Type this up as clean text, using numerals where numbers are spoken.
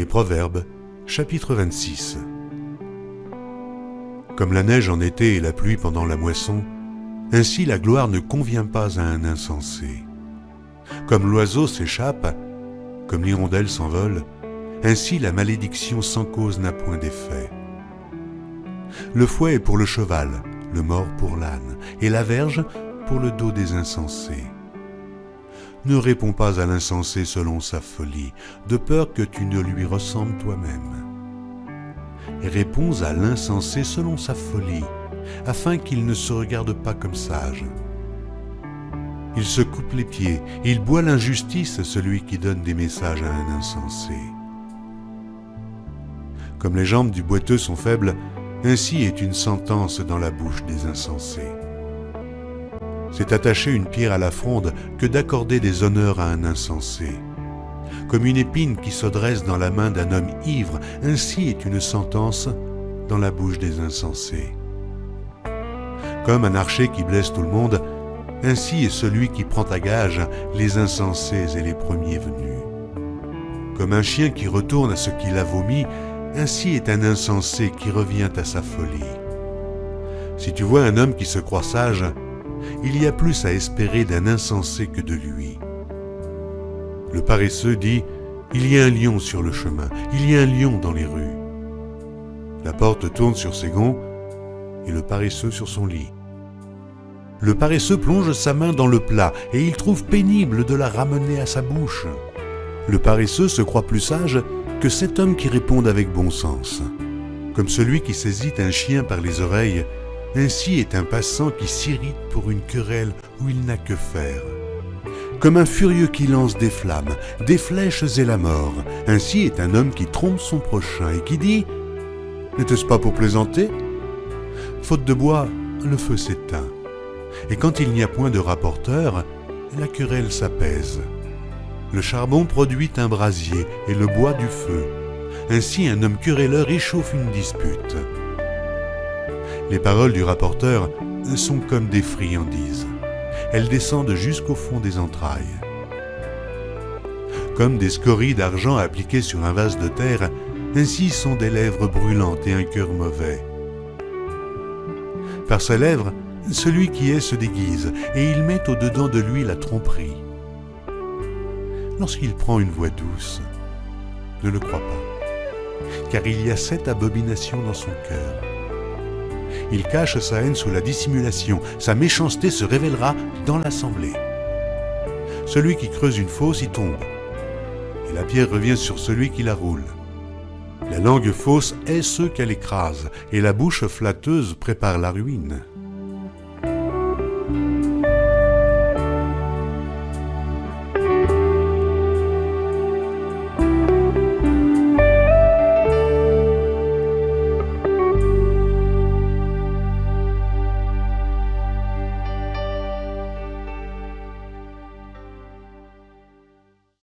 Les Proverbes, chapitre 26. Comme la neige en été et la pluie pendant la moisson, ainsi la gloire ne convient pas à un insensé. Comme l'oiseau s'échappe, comme l'hirondelle s'envole, ainsi la malédiction sans cause n'a point d'effet. Le fouet est pour le cheval, le mors pour l'âne, et la verge pour le dos des insensés. Ne réponds pas à l'insensé selon sa folie, de peur que tu ne lui ressembles toi-même. Et réponds à l'insensé selon sa folie, afin qu'il ne se regarde pas comme sage. Il se coupe les pieds, et il boit l'injustice, celui qui donne des messages à un insensé. Comme les jambes du boiteux sont faibles, ainsi est une sentence dans la bouche des insensés. C'est attacher une pierre à la fronde que d'accorder des honneurs à un insensé. Comme une épine qui se dresse dans la main d'un homme ivre, ainsi est une sentence dans la bouche des insensés. Comme un archer qui blesse tout le monde, ainsi est celui qui prend à gage les insensés et les premiers venus. Comme un chien qui retourne à ce qu'il a vomi, ainsi est un insensé qui revient à sa folie. Si tu vois un homme qui se croit sage, il y a plus à espérer d'un insensé que de lui. Le paresseux dit « Il y a un lion sur le chemin, il y a un lion dans les rues. » La porte tourne sur ses gonds et le paresseux sur son lit. Le paresseux plonge sa main dans le plat et il trouve pénible de la ramener à sa bouche. Le paresseux se croit plus sage que cet homme qui répond avec bon sens. Comme celui qui saisit un chien par les oreilles, ainsi est un passant qui s'irrite pour une querelle où il n'a que faire. Comme un furieux qui lance des flammes, des flèches et la mort, ainsi est un homme qui trompe son prochain et qui dit « N'était-ce pas pour plaisanter ?» Faute de bois, le feu s'éteint. Et quand il n'y a point de rapporteur, la querelle s'apaise. Le charbon produit un brasier et le bois du feu. Ainsi un homme querelleur échauffe une dispute. Les paroles du rapporteur sont comme des friandises. Elles descendent jusqu'au fond des entrailles. Comme des scories d'argent appliquées sur un vase de terre, ainsi sont des lèvres brûlantes et un cœur mauvais. Par ses lèvres, celui qui est se déguise, et il met au-dedans de lui la tromperie. Lorsqu'il prend une voix douce, ne le crois pas, car il y a 7 abominations dans son cœur. Il cache sa haine sous la dissimulation, sa méchanceté se révélera dans l'assemblée. Celui qui creuse une fosse y tombe, et la pierre revient sur celui qui la roule. La langue fausse est ceux qu'elle écrase, et la bouche flatteuse prépare la ruine.